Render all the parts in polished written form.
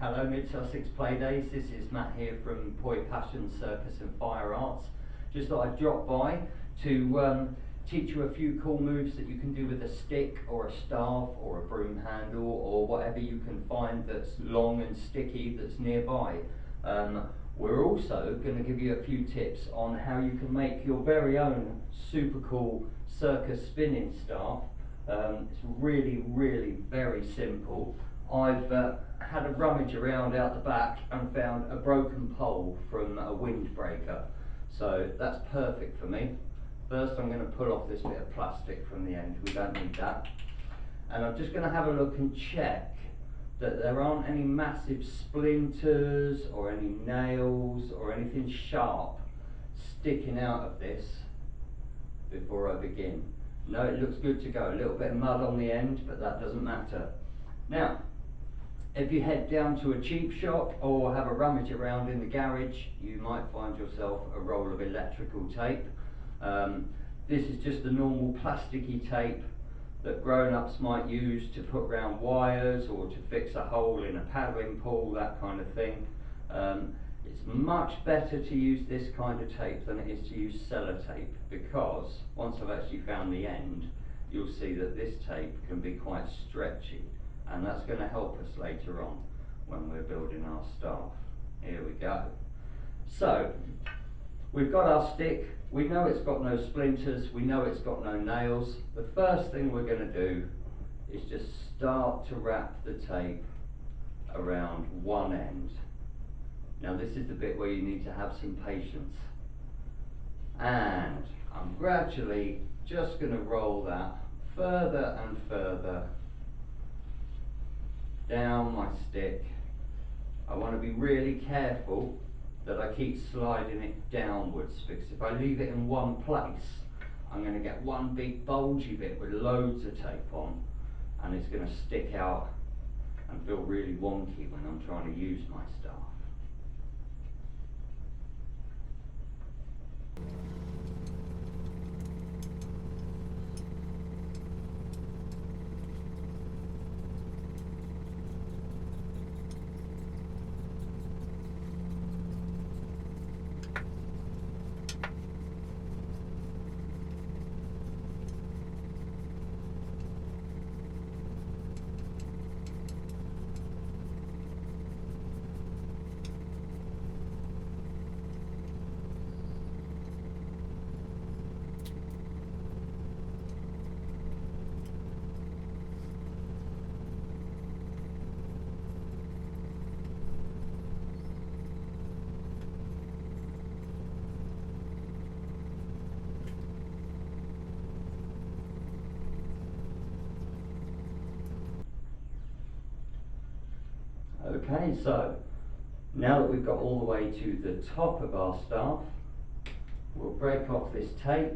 Hello Mid-Sussex Playdays, this is Matt here from Poi Passion Circus and Fire Arts. Just thought I'd drop by to teach you a few cool moves that you can do with a stick or a staff or a broom handle or whatever you can find that's long and sticky that's nearby. We're also going to give you a few tips on how you can make your very own super cool circus spinning staff. It's really very simple. I've had a rummage around out the back and found a broken pole from a windbreaker, so that's perfect for me. First I'm going to pull off this bit of plastic from the end, we don't need that, and I'm just going to have a look and check that there aren't any massive splinters or any nails or anything sharp sticking out of this before I begin. No, it looks good to go. A little bit of mud on the end, but that doesn't matter. Now, if you head down to a cheap shop or have a rummage around in the garage, you might find yourself a roll of electrical tape. This is just the normal plasticky tape that grown-ups might use to put round wires or to fix a hole in a paddling pool, that kind of thing. It's much better to use this kind of tape than it is to use sellotape, because once I've actually found the end, you'll see that this tape can be quite stretchy, and that's going to help us later on when we're building our staff. Here we go. So we've got our stick, we know it's got no splinters, we know it's got no nails. The first thing we're going to do is just start to wrap the tape around one end. Now this is the bit where you need to have some patience, and I'm gradually just going to roll that further and further down my stick. I want to be really careful that I keep sliding it downwards, because if I leave it in one place, I'm going to get one big bulgy bit with loads of tape on, and it's going to stick out and feel really wonky when I'm trying to use my staff. Okay, so now that we've got all the way to the top of our staff, we'll break off this tape,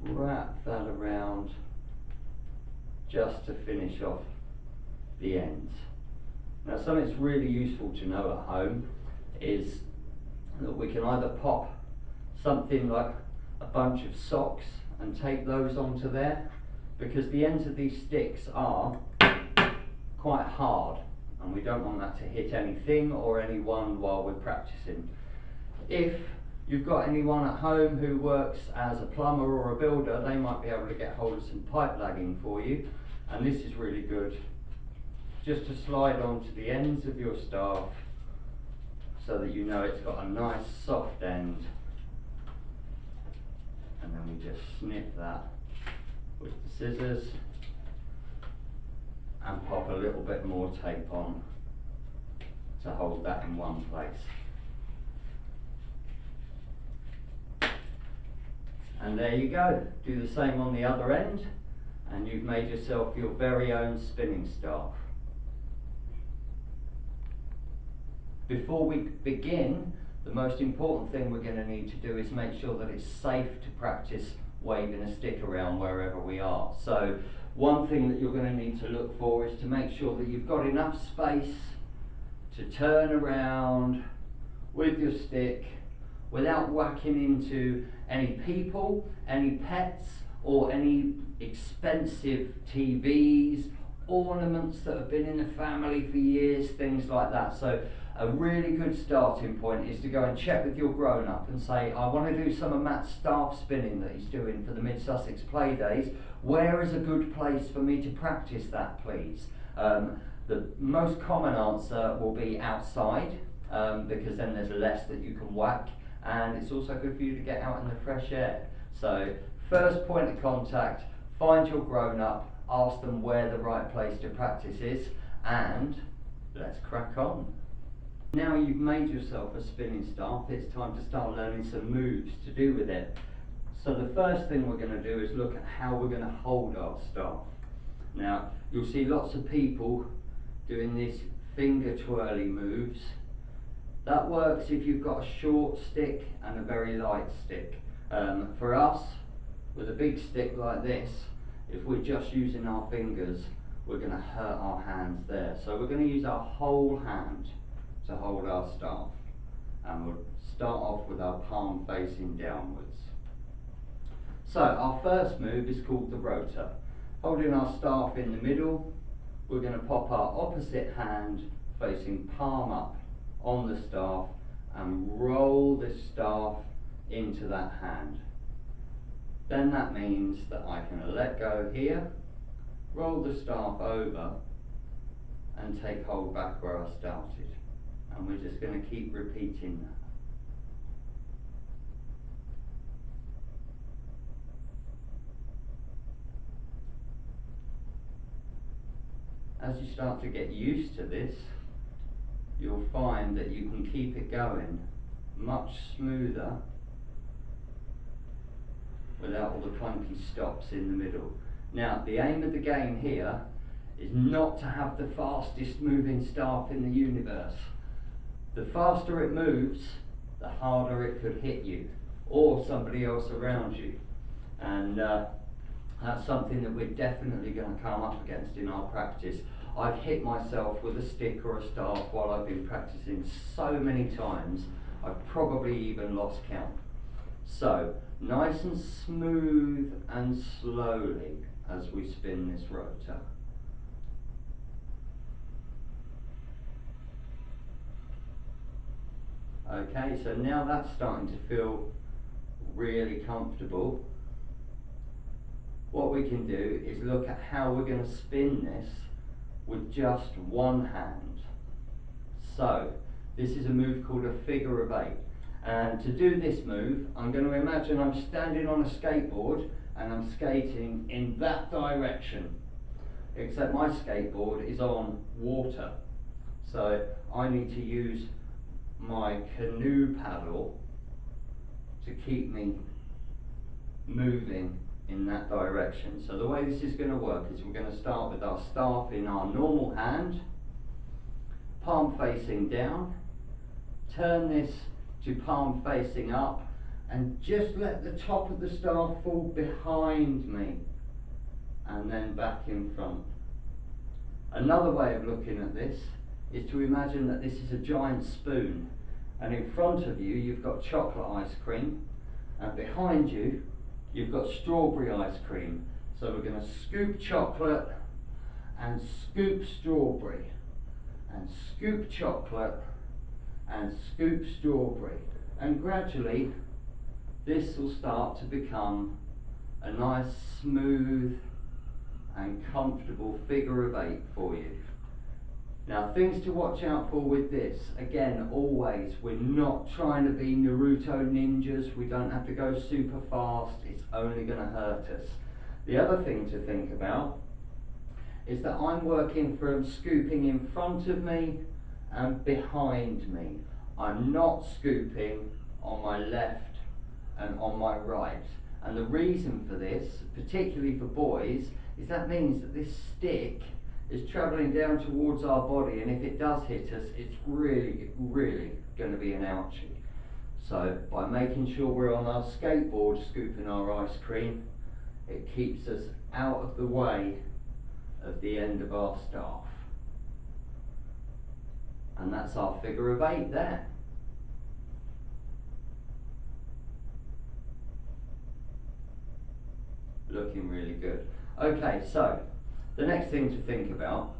wrap that around just to finish off the ends. Now something that's really useful to know at home is that we can either pop something like a bunch of socks and tape those onto there, because the ends of these sticks are quite hard and we don't want that to hit anything or anyone while we're practicing. If you've got anyone at home who works as a plumber or a builder, they might be able to get hold of some pipe lagging for you, and this is really good just to slide onto the ends of your staff so that you know it's got a nice soft end, and then we just snip that with the scissors and pop a little bit more tape on to hold that in one place. And there you go. Do the same on the other end, and you've made yourself your very own spinning staff. Before we begin, the most important thing we're going to need to do is make sure that it's safe to practice waving a stick around wherever we are. So one thing that you're going to need to look for is to make sure that you've got enough space to turn around with your stick without whacking into any people, any pets, or any expensive TVs, ornaments that have been in the family for years, things like that. So a really good starting point is to go and check with your grown-up and say, I want to do some of Matt's staff spinning that he's doing for the Mid-Sussex Play Days. Where is a good place for me to practice that, please? The most common answer will be outside, because then there's less that you can whack, and it's also good for you to get out in the fresh air. So first point of contact, find your grown-up, ask them where the right place to practice is, and let's crack on. Now you've made yourself a spinning staff, it's time to start learning some moves to do with it. So the first thing we're going to do is look at how we're going to hold our staff. Now you'll see lots of people doing these finger twirly moves. That works if you've got a short stick and a very light stick. For us, with a big stick like this, if we're just using our fingers, we're going to hurt our hands there. So we're going to use our whole hand to hold our staff. And we'll start off with our palm facing downwards. So our first move is called the rotor. Holding our staff in the middle, we're going to pop our opposite hand facing palm up on the staff and roll the staff into that hand. Then that means that I can let go here, roll the staff over and take hold back where I started. And we're just going to keep repeating that. As you start to get used to this, you'll find that you can keep it going much smoother without all the clunky stops in the middle. Now, the aim of the game here is not to have the fastest moving staff in the universe. The faster it moves, the harder it could hit you or somebody else around you. And that's something that we're definitely going to come up against in our practice. I've hit myself with a stick or a staff while I've been practicing so many times, I've probably even lost count. So, nice and smooth and slowly as we spin this rotor. Okay, so now that's starting to feel really comfortable. What we can do is look at how we're going to spin this with just one hand. So, this is a move called a figure of eight. And to do this move, I'm going to imagine I'm standing on a skateboard and I'm skating in that direction. Except my skateboard is on water. So I need to use my canoe paddle to keep me moving in that direction. So the way this is going to work is we're going to start with our staff in our normal hand, palm facing down, turn this to palm facing up, and just let the top of the staff fall behind me and then back in front. Another way of looking at this is to imagine that this is a giant spoon, and in front of you you've got chocolate ice cream, and behind you you've got strawberry ice cream. So we're going to scoop chocolate and scoop strawberry and scoop chocolate and scoop strawberry, and gradually this will start to become a nice smooth and comfortable figure of eight for you. Now, things to watch out for with this, again, always, we're not trying to be Naruto ninjas, we don't have to go super fast, it's only going to hurt us. The other thing to think about is that I'm working from scooping in front of me and behind me. I'm not scooping on my left and on my right. And the reason for this, particularly for boys, is that means that this stick is travelling down towards our body, and if it does hit us, it's really, really going to be an ouchie. So by making sure we're on our skateboard scooping our ice cream, it keeps us out of the way of the end of our staff. And that's our figure of eight there. Looking really good. Okay, so The next thing to think about,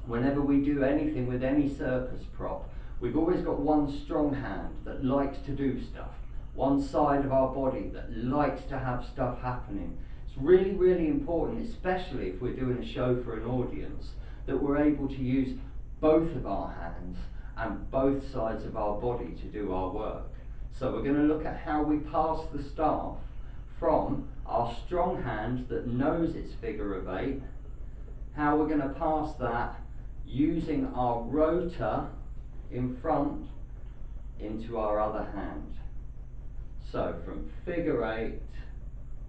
whenever we do anything with any circus prop, we've always got one strong hand that likes to do stuff, one side of our body that likes to have stuff happening. It's really, really important, especially if we're doing a show for an audience, that we're able to use both of our hands and both sides of our body to do our work. So we're going to look at how we pass the staff from our strong hand that knows its figure of 8, how we're going to pass that using our rotor in front into our other hand. So from figure 8,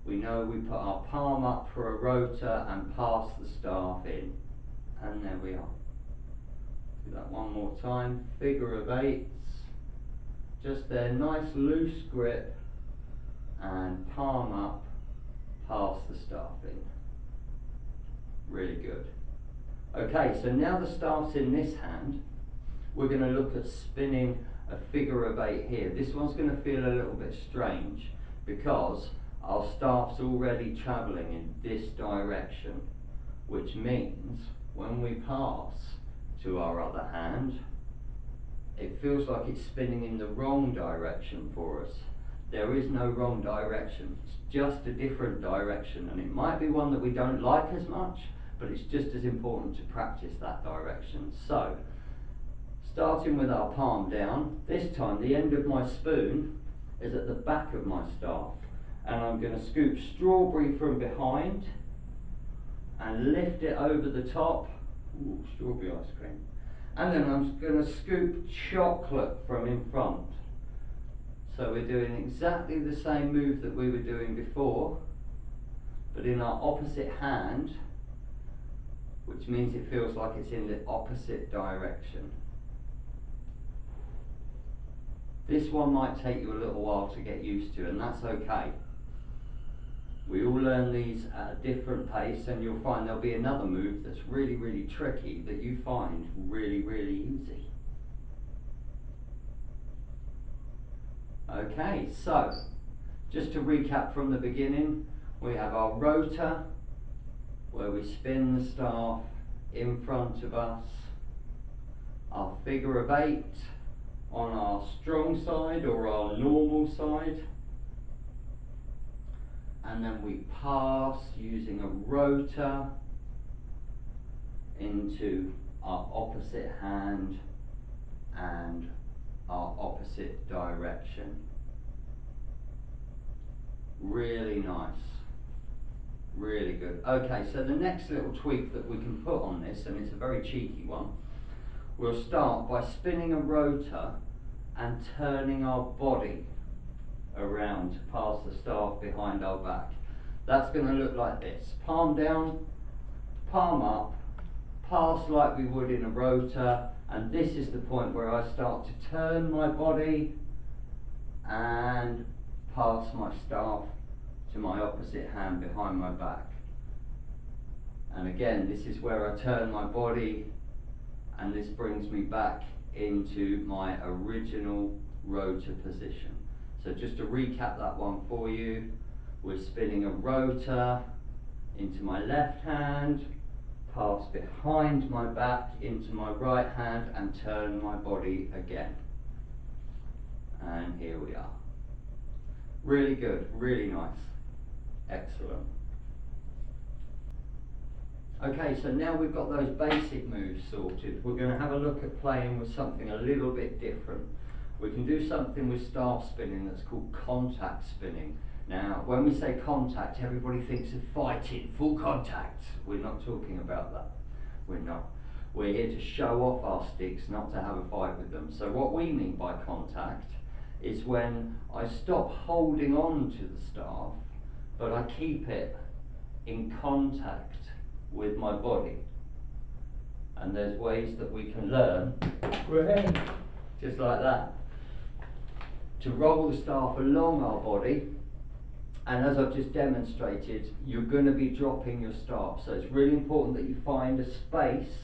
we know we put our palm up for a rotor and pass the staff in. And there we are. Do that one more time. Figure of 8s. Just there, nice loose grip, and palm up, pass the staff in. Really good. Okay, so now the staff's in this hand, we're going to look at spinning a figure of 8 here. This one's going to feel a little bit strange because our staff's already travelling in this direction, which means when we pass to our other hand, it feels like it's spinning in the wrong direction for us. There is no wrong direction, it's just a different direction, and it might be one that we don't like as much, but it's just as important to practice that direction. So, starting with our palm down, this time the end of my spoon is at the back of my staff, and I'm going to scoop strawberry from behind and lift it over the top. Ooh, strawberry ice cream. And then I'm going to scoop chocolate from in front. So we're doing exactly the same move that we were doing before, but in our opposite hand, which means it feels like it's in the opposite direction. This one might take you a little while to get used to, and that's okay. We all learn these at a different pace, and you'll find there'll be another move that's really, really tricky that you find really, really easy. Okay, so just to recap from the beginning, we have our rotor where we spin the staff in front of us, our figure of 8 on our strong side or our normal side, and then we pass using a rotor into our opposite hand and our opposite direction. Really nice. Really good. Okay, so the next little tweak that we can put on this, and it's a very cheeky one, we'll start by spinning a rotor and turning our body around to pass the staff behind our back. That's going to look like this. Palm down, palm up, pass like we would in a rotor, and this is the point where I start to turn my body and pass my staff to my opposite hand behind my back. And again, this is where I turn my body, and this brings me back into my original rotor position. So just to recap that one for you, we're spinning a rotor into my left hand, pass behind my back into my right hand, and turn my body again. And here we are. Really good, really nice. Excellent. Okay, so now we've got those basic moves sorted, we're going to have a look at playing with something a little bit different. We can do something with staff spinning that's called contact spinning. Now, when we say contact, everybody thinks of fighting, full contact. We're not talking about that. We're not. We're here to show off our sticks, not to have a fight with them. So what we mean by contact is when I stop holding on to the staff, but I keep it in contact with my body. And there's ways that we can learn, just like that, to roll the staff along our body, and as I've just demonstrated, you're going to be dropping your staff. So it's really important that you find a space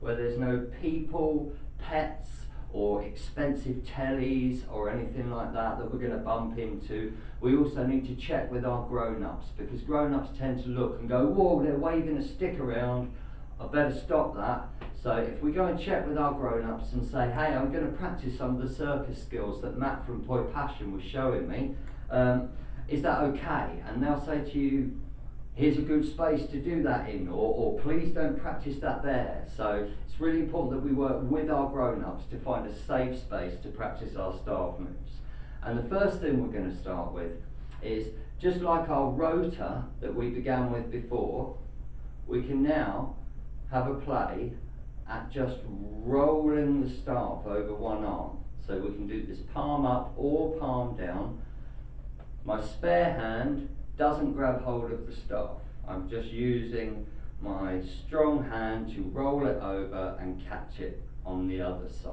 where there's no people, pets, or expensive tellies or anything like that that we're going to bump into. We also need to check with our grown-ups, because grown-ups tend to look and go, whoa, they're waving a stick around, I better stop that. So if we go and check with our grown-ups and say, hey, I'm going to practice some of the circus skills that Matt from Poi Passion was showing me, is that okay? And they'll say to you, here's a good space to do that in, or please don't practice that there. So it's really important that we work with our grown-ups to find a safe space to practice our staff moves. And the first thing we're going to start with is, just like our rotor that we began with before, we can now have a play at just rolling the staff over one arm. So we can do this palm up or palm down. My spare hand doesn't grab hold of the staff. I'm just using my strong hand to roll it over and catch it on the other side.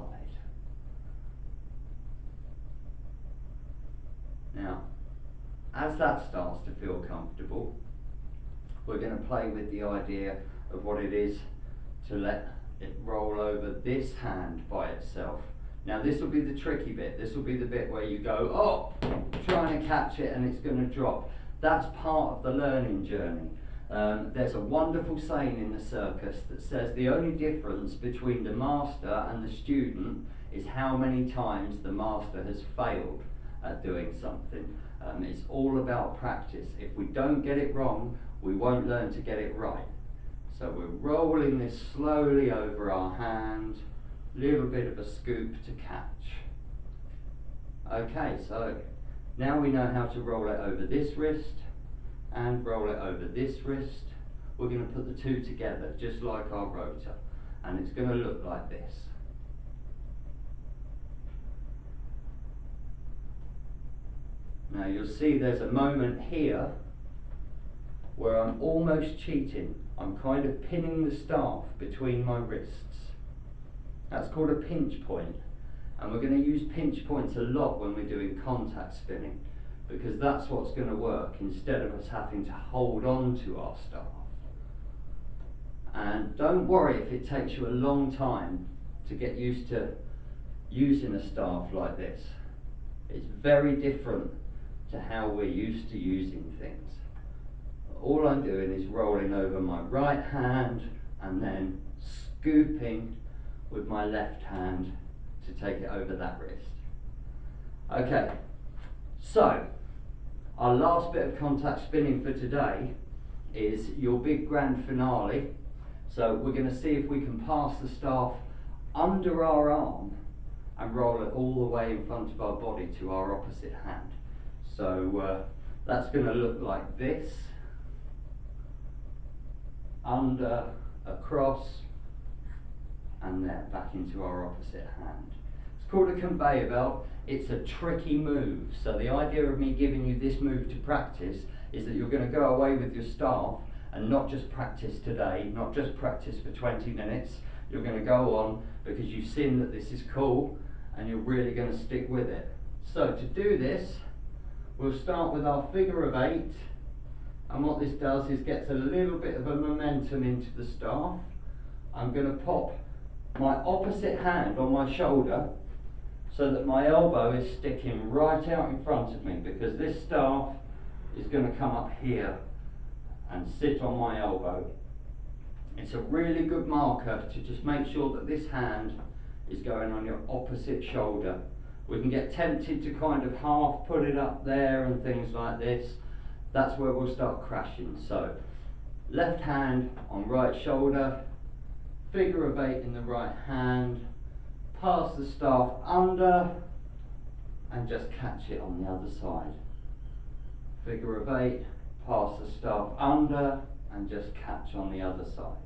Now, as that starts to feel comfortable, we're going to play with the idea of what it is to let it roll over this hand by itself. Now this will be the tricky bit. This will be the bit where you go, oh, trying to catch it and it's going to drop. That's part of the learning journey. There's a wonderful saying in the circus that says the only difference between the master and the student is how many times the master has failed at doing something. It's all about practice. If we don't get it wrong, we won't learn to get it right. So we're rolling this slowly over our hand, little bit of a scoop to catch. Okay, so now we know how to roll it over this wrist and roll it over this wrist. We're going to put the two together just like our rotor, and it's going to look like this. Now you'll see there's a moment here where I'm almost cheating. I'm kind of pinning the staff between my wrists. That's called a pinch point, and we're going to use pinch points a lot when we're doing contact spinning, because that's what's going to work instead of us having to hold on to our staff. And don't worry if it takes you a long time to get used to using a staff like this. It's very different to how we're used to using things. All I'm doing is rolling over my right hand and then scooping with my left hand to take it over that wrist. Okay, so our last bit of contact spinning for today is your big grand finale. So we're going to see if we can pass the staff under our arm and roll it all the way in front of our body to our opposite hand. So that's going to look like this. Under, across, and then back into our opposite hand. It's called a conveyor belt. It's a tricky move. So the idea of me giving you this move to practice is that you're going to go away with your staff and not just practice today, not just practice for 20 minutes. You're going to go on because you've seen that this is cool and you're really going to stick with it. So to do this, we'll start with our figure of 8. And what this does is gets a little bit of a momentum into the staff. I'm going to pop my opposite hand on my shoulder so that my elbow is sticking right out in front of me, because this staff is going to come up here and sit on my elbow. It's a really good marker to just make sure that this hand is going on your opposite shoulder. We can get tempted to kind of half put it up there and things like this. That's where we'll start crashing. So left hand on right shoulder, figure of 8 in the right hand, pass the staff under and just catch it on the other side. Figure of 8, pass the staff under and just catch on the other side.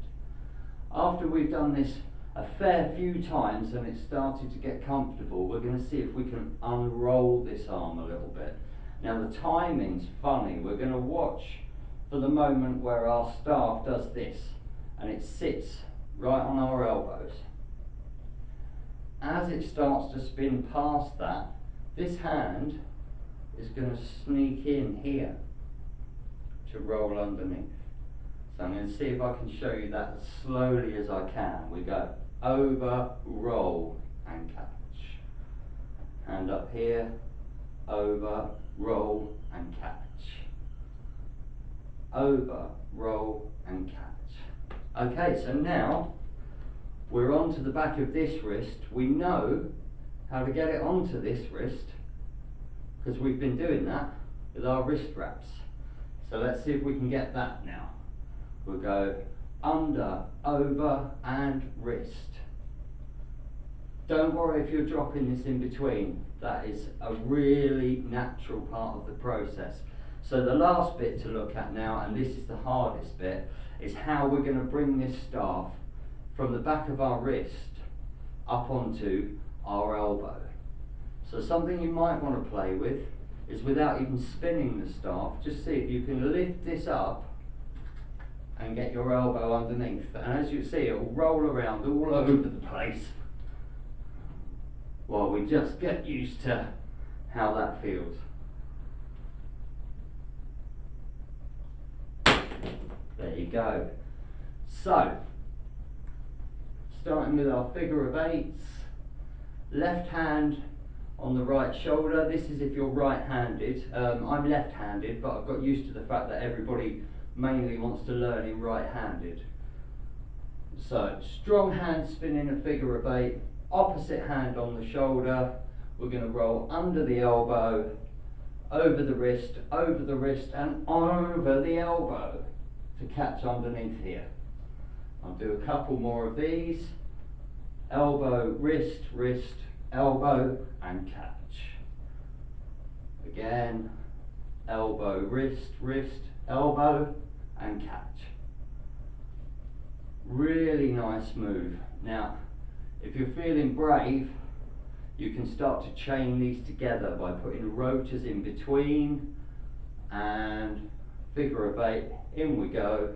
After we've done this a fair few times and it's started to get comfortable, we're going to see if we can unroll this arm a little bit. Now the timing's funny. We're going to watch for the moment where our staff does this and it sits right on our elbows. As it starts to spin past that, this hand is going to sneak in here to roll underneath. So I'm going to see if I can show you that as slowly as I can. We go over, roll and catch. hand up here, over, roll and catch. Over, roll and catch. Okay, so now we're on to the back of this wrist. We know how to get it onto this wrist because we've been doing that with our wrist wraps. So let's see if we can get that now. We'll go under, over and wrist. Don't worry if you're dropping this in between. That is a really natural part of the process. So the last bit to look at now, and this is the hardest bit, is how we're going to bring this staff from the back of our wrist up onto our elbow. So something you might want to play with is, without even spinning the staff, just see if you can lift this up and get your elbow underneath. And as you see, it will roll around all over the place while we just get used to how that feels. There you go. So, starting with our figure of eights, left hand on the right shoulder. This is if you're right-handed. I'm left-handed, but I've got used to the fact that everybody mainly wants to learn in right-handed. So, strong hand spinning a figure of eight, opposite hand on the shoulder. We're going to roll under the elbow, over the wrist, and over the elbow to catch underneath here. I'll do a couple more of these. Elbow, wrist, wrist, elbow, and catch. Again, elbow, wrist, wrist, elbow, and catch. Really nice move. Now, if you're feeling brave, you can start to chain these together by putting rotors in between, and figure of eight, in we go,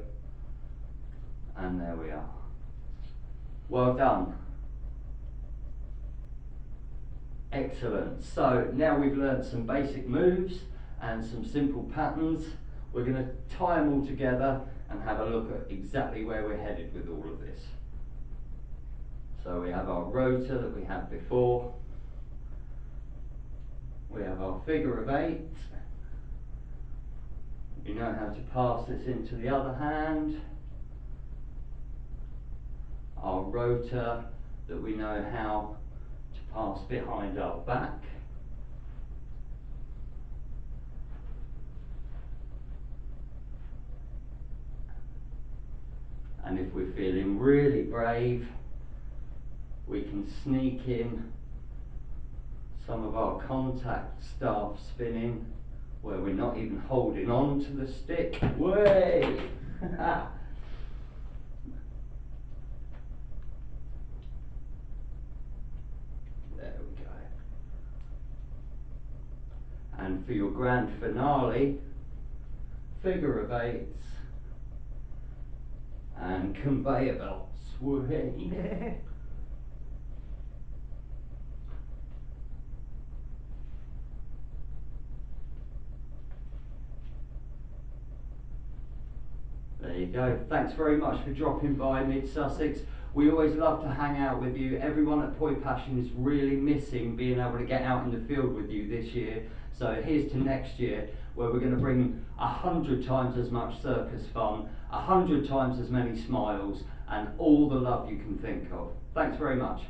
and there we are. Well done. Excellent. So now we've learned some basic moves and some simple patterns. We're going to tie them all together and have a look at exactly where we're headed with all of this. So we have our rotor that we had before. We have our figure of eight. We know how to pass this into the other hand. Our rotor that we know how to pass behind our back. And if we're feeling really brave, we can sneak in some of our contact staff spinning where we're not even holding on to the stick. Way! There we go. And for your grand finale, figure of eights and conveyor belts. Way! There you go. Thanks very much for dropping by Mid Sussex. We always love to hang out with you. Everyone at Poi Passion is really missing being able to get out in the field with you this year. So here's to next year, where we're going to bring 100 times as much circus fun, 100 times as many smiles, and all the love you can think of. Thanks very much.